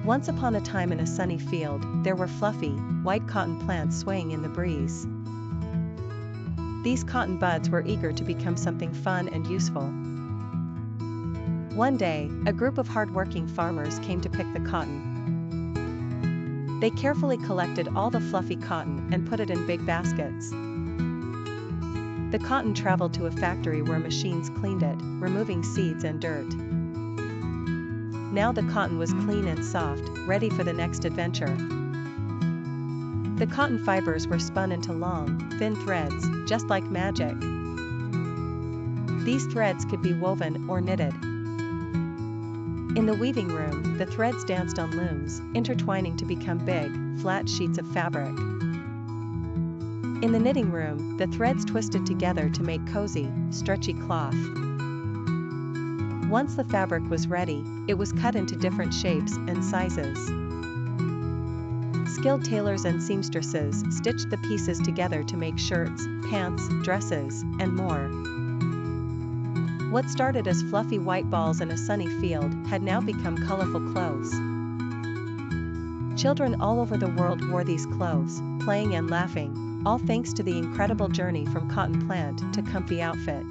Once upon a time in a sunny field, there were fluffy, white cotton plants swaying in the breeze. These cotton buds were eager to become something fun and useful. One day, a group of hard-working farmers came to pick the cotton. They carefully collected all the fluffy cotton and put it in big baskets. The cotton traveled to a factory where machines cleaned it, removing seeds and dirt. Now the cotton was clean and soft, ready for the next adventure. The cotton fibers were spun into long, thin threads, just like magic. These threads could be woven or knitted. In the weaving room, the threads danced on looms, intertwining to become big, flat sheets of fabric. In the knitting room, the threads twisted together to make cozy, stretchy cloth. Once the fabric was ready, it was cut into different shapes and sizes. Skilled tailors and seamstresses stitched the pieces together to make shirts, pants, dresses, and more. What started as fluffy white balls in a sunny field had now become colorful clothes. Children all over the world wore these clothes, playing and laughing, all thanks to the incredible journey from cotton plant to comfy outfit.